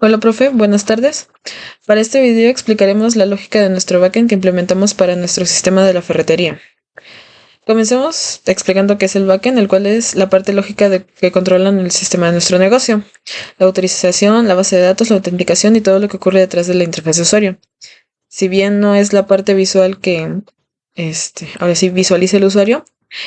Hola, profe, buenas tardes. Para este video explicaremos la lógica de nuestro backend que implementamos para nuestro sistema de la ferretería. Comencemos explicando qué es el backend, el cual es la parte lógica que controla el sistema de nuestro negocio, la autorización, la base de datos, la autenticación y todo lo que ocurre detrás de la interfaz de usuario. Si bien no es la parte visual que, ahora sí, visualiza el usuario,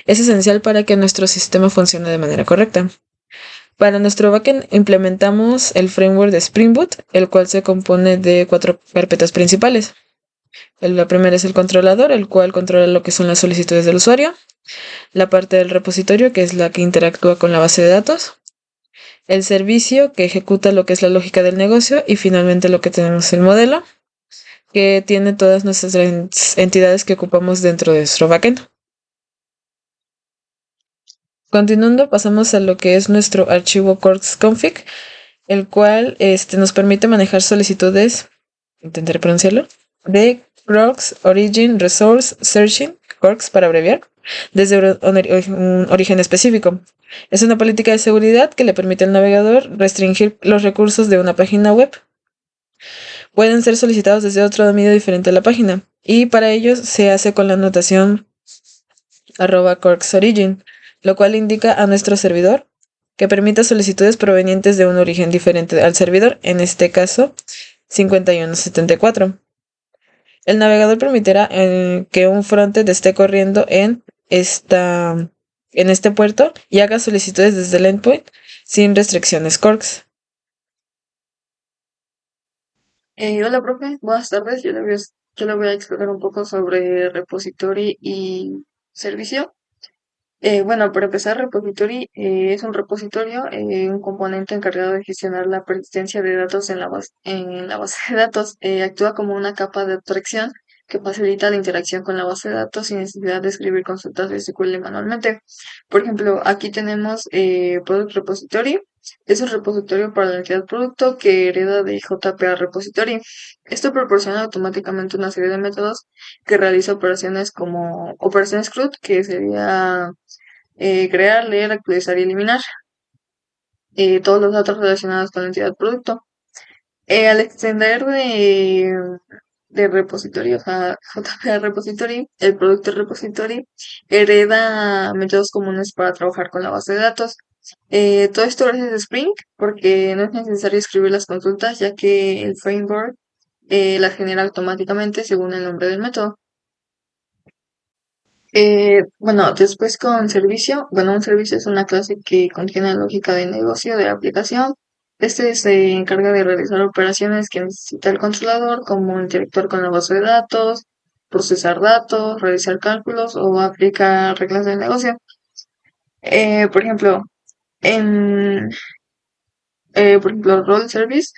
es esencial para que nuestro sistema funcione de manera correcta. Para nuestro backend implementamos el framework de Spring Boot, el cual se compone de cuatro carpetas principales. La primera es el controlador, el cual controla lo que son las solicitudes del usuario. La parte del repositorio, que es la que interactúa con la base de datos. El servicio, que ejecuta lo que es la lógica del negocio. Y finalmente lo que tenemos el modelo, que tiene todas nuestras entidades que ocupamos dentro de nuestro backend. Continuando, pasamos a lo que es nuestro archivo CorksConfig, el cual nos permite manejar solicitudes, intentaré pronunciarlo, de Crocs Origin Resource Searching, Corks para abreviar, desde un origen específico. Es una política de seguridad que le permite al navegador restringir los recursos de una página web. Pueden ser solicitados desde otro dominio diferente a la página, y para ello se hace con la anotación @corksorigin, lo cual indica a nuestro servidor que permita solicitudes provenientes de un origen diferente al servidor, en este caso 5174. El navegador permitirá que un frontend esté corriendo en este puerto y haga solicitudes desde el endpoint sin restricciones Corks. Hola, profe. Buenas tardes. Yo le voy a explicar un poco sobre repository y servicio. Bueno, para empezar, repository es un repositorio, un componente encargado de gestionar la persistencia de datos en la base de datos. Actúa como una capa de abstracción que facilita la interacción con la base de datos sin necesidad de escribir consultas de SQL manualmente. Por ejemplo, aquí tenemos Product Repository. Es un repositorio para la entidad producto que hereda de JPA Repository. Esto proporciona automáticamente una serie de métodos que realiza operaciones como operaciones CRUD, que sería crear, leer, actualizar y eliminar todos los datos relacionados con la entidad producto. Al extender de repositorio, o sea, JPA repository, el producto repository hereda métodos comunes para trabajar con la base de datos. Todo esto gracias a Spring, porque no es necesario escribir las consultas, ya que el framework las genera automáticamente según el nombre del método. Bueno, después con servicio, bueno, un servicio es una clase que contiene lógica de negocio de la aplicación. Este se encarga de realizar operaciones que necesita el controlador, como interactuar con la base de datos, procesar datos, realizar cálculos o aplicar reglas de negocio. Por ejemplo, en, Role Service,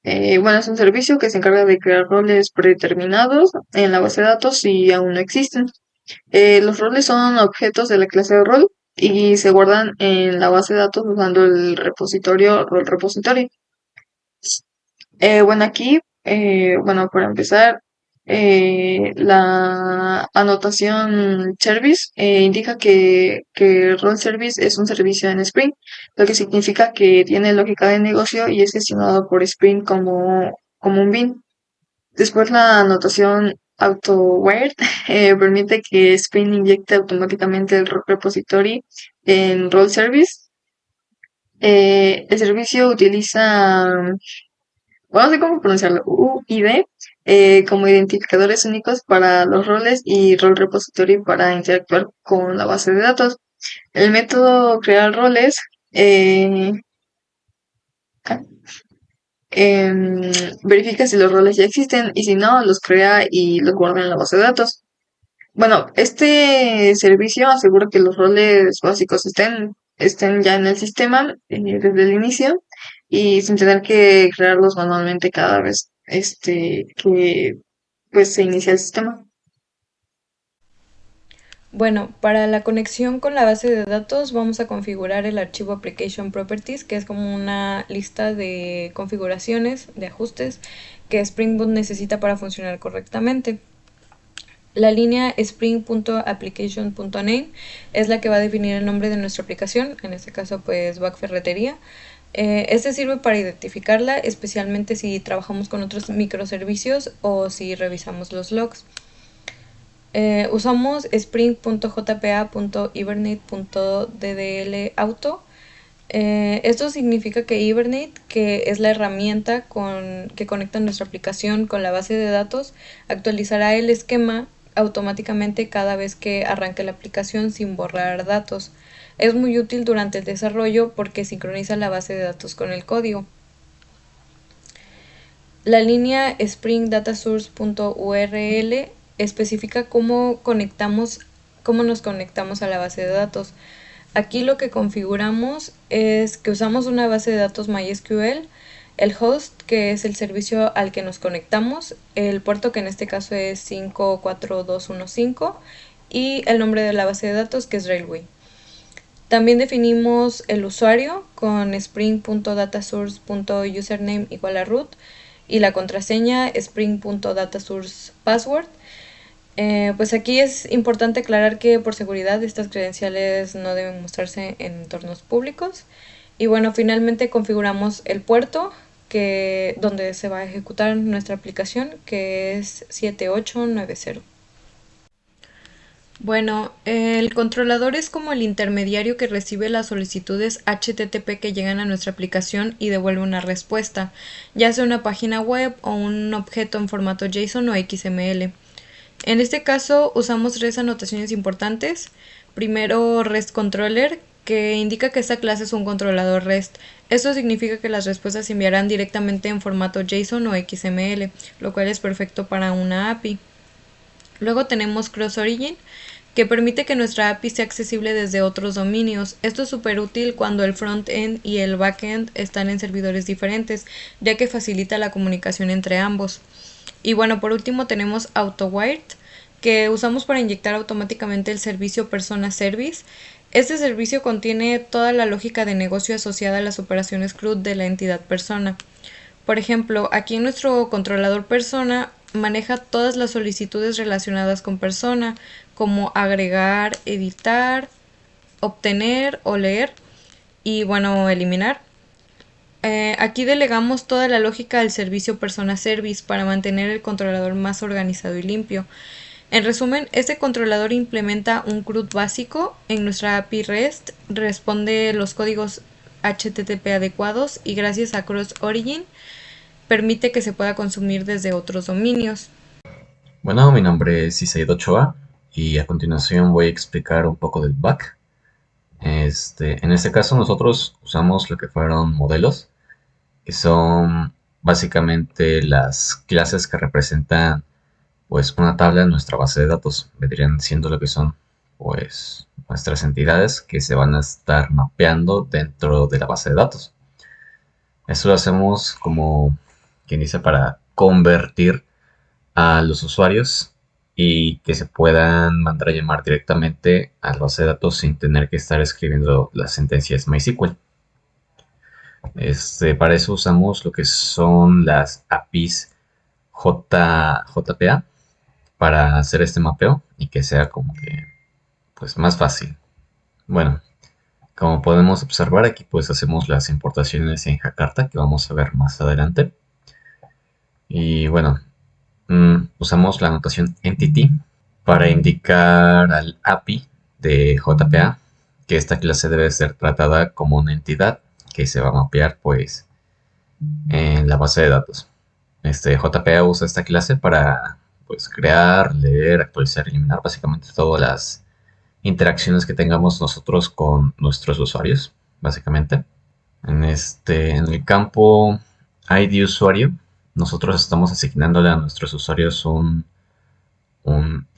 bueno, es un servicio que se encarga de crear roles predeterminados en la base de datos si aún no existen. Los roles son objetos de la clase de rol y se guardan en la base de datos usando el repositorio role repository. Bueno, aquí, bueno, para empezar, la anotación service indica que role service es un servicio en Spring, lo que significa que tiene lógica de negocio y es gestionado por Spring como un bin. Después la anotación AutoWare permite que Spring inyecte automáticamente el repository en role service. El servicio utiliza, bueno, no sé cómo pronunciarlo, UID, como identificadores únicos para los roles y role repository para interactuar con la base de datos. El método crear roles eh, em, verifica si los roles ya existen y si no, los crea y los guarda en la base de datos. Bueno, este servicio asegura que los roles básicos estén ya en el sistema desde el inicio y sin tener que crearlos manualmente cada vez que pues se inicia el sistema. Bueno, para la conexión con la base de datos vamos a configurar el archivo Application Properties, que es como una lista de configuraciones, de ajustes que Spring Boot necesita para funcionar correctamente. La línea spring.application.name es la que va a definir el nombre de nuestra aplicación, en este caso pues Back Ferretería. Este sirve para identificarla, especialmente si trabajamos con otros microservicios o si revisamos los logs. Usamos spring.jpa.hibernate.ddl-auto. Esto significa que Hibernate, que es la herramienta que conecta nuestra aplicación con la base de datos, actualizará el esquema automáticamente cada vez que arranque la aplicación sin borrar datos. Es muy útil durante el desarrollo porque sincroniza la base de datos con el código. La línea spring.datasource.url especifica cómo nos conectamos a la base de datos. Aquí lo que configuramos es que usamos una base de datos MySQL, el host, que es el servicio al que nos conectamos, el puerto, que en este caso es 54215, y el nombre de la base de datos, que es Railway. También definimos el usuario con spring.datasource.username igual a root y la contraseña spring.datasource_password. Pues aquí es importante aclarar que por seguridad estas credenciales no deben mostrarse en entornos públicos. Y bueno, finalmente configuramos el puerto donde se va a ejecutar nuestra aplicación, que es 7890. Bueno, el controlador es como el intermediario que recibe las solicitudes HTTP que llegan a nuestra aplicación y devuelve una respuesta, ya sea una página web o un objeto en formato JSON o XML. En este caso usamos tres anotaciones importantes. Primero, REST Controller, que indica que esta clase es un controlador REST. Esto significa que las respuestas se enviarán directamente en formato JSON o XML, lo cual es perfecto para una API. Luego tenemos Cross Origin, que permite que nuestra API sea accesible desde otros dominios. Esto es súper útil cuando el frontend y el backend están en servidores diferentes, ya que facilita la comunicación entre ambos. Y bueno, por último tenemos AutoWired, que usamos para inyectar automáticamente el servicio Persona Service. Este servicio contiene toda la lógica de negocio asociada a las operaciones CRUD de la entidad persona. Por ejemplo, aquí en nuestro controlador persona maneja todas las solicitudes relacionadas con persona, como agregar, editar, obtener o leer y bueno, eliminar. Aquí delegamos toda la lógica del servicio Persona Service para mantener el controlador más organizado y limpio. En resumen, este controlador implementa un CRUD básico en nuestra API REST, responde los códigos HTTP adecuados y gracias a Cross Origin permite que se pueda consumir desde otros dominios. Bueno, mi nombre es Isaíd Ochoa y a continuación voy a explicar un poco del back. En este caso nosotros usamos lo que fueron modelos, que son básicamente las clases que representan pues una tabla en nuestra base de datos. Vendrían siendo lo que son pues nuestras entidades que se van a estar mapeando dentro de la base de datos. Esto lo hacemos como quien dice para convertir a los usuarios y que se puedan mandar a llamar directamente a la base de datos sin tener que estar escribiendo las sentencias MySQL. Para eso usamos lo que son las APIs JPA para hacer este mapeo y que sea como que pues más fácil. Bueno, como podemos observar aquí pues hacemos las importaciones en Jakarta que vamos a ver más adelante. Y bueno, usamos la notación entity para indicar al API de JPA que esta clase debe ser tratada como una entidad que se va a mapear pues en la base de datos. JPA usa esta clase para pues crear, leer, actualizar, eliminar básicamente todas las interacciones que tengamos nosotros con nuestros usuarios, básicamente. En el campo ID usuario, nosotros estamos asignándole a nuestros usuarios un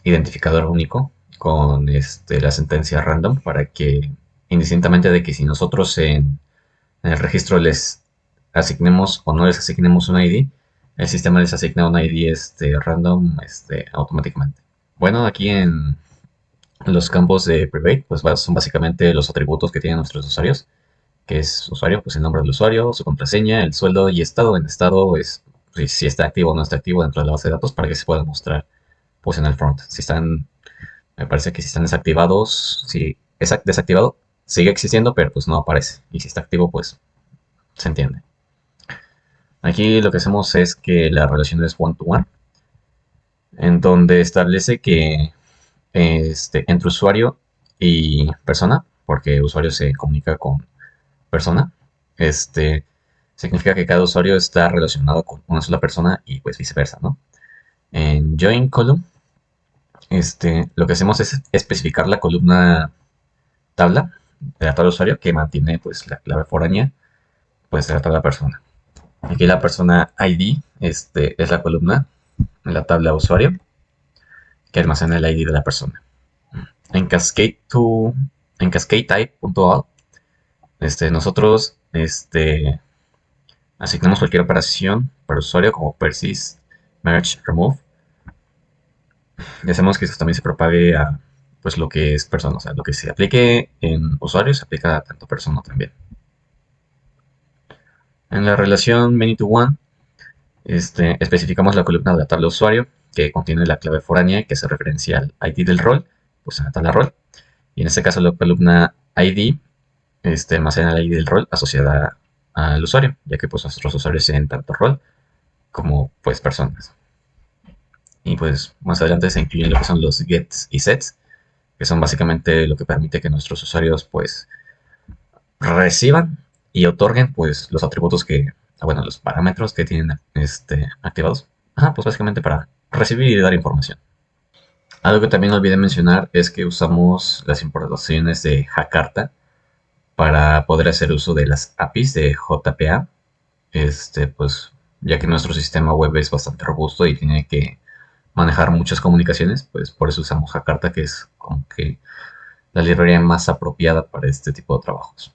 identificador único con la sentencia random para que, indistintamente de que si nosotros en el registro les asignemos o no les asignemos un ID, el sistema les asigna un ID random automáticamente. Bueno, aquí en los campos de private, pues son básicamente los atributos que tienen nuestros usuarios, que es usuario, pues el nombre del usuario, su contraseña, el sueldo y estado. En estado es si está activo o no está activo dentro de la base de datos para que se pueda mostrar pues en el front. Me parece que si están desactivados, si es desactivado, sigue existiendo, pero pues no aparece. Y si está activo, pues se entiende. Aquí lo que hacemos es que la relación es one-to-one, en donde establece que entre usuario y persona, porque usuario se comunica con persona, significa que cada usuario está relacionado con una sola persona y pues viceversa, ¿no? En join column, lo que hacemos es especificar la columna tabla de la tabla usuario que mantiene pues la clave foránea pues de la tabla persona. Aquí la persona ID es la columna en la tabla usuario que almacena el ID de la persona. En cascade type.all, nosotros asignamos cualquier operación para usuario como persist, merge, remove. Y hacemos que eso también se propague a pues lo que es persona, o sea, lo que se aplique en usuario se aplica a tanto persona también. En la relación many to one, especificamos la columna de la tabla usuario que contiene la clave foránea que se referencia al ID del rol, pues en la tabla rol. Y en este caso la columna ID almacena el ID del rol asociada al usuario, ya que pues nuestros usuarios tienen tanto rol como pues personas. Y pues más adelante se incluyen lo que son los gets y sets, que son básicamente lo que permite que nuestros usuarios pues reciban y otorguen pues los atributos bueno, los parámetros que tienen activados. Pues básicamente para recibir y dar información. Algo que también olvidé mencionar es que usamos las importaciones de Jakarta para poder hacer uso de las APIs de JPA, pues ya que nuestro sistema web es bastante robusto y tiene que manejar muchas comunicaciones, pues por eso usamos Jakarta, que es como que la librería más apropiada para este tipo de trabajos.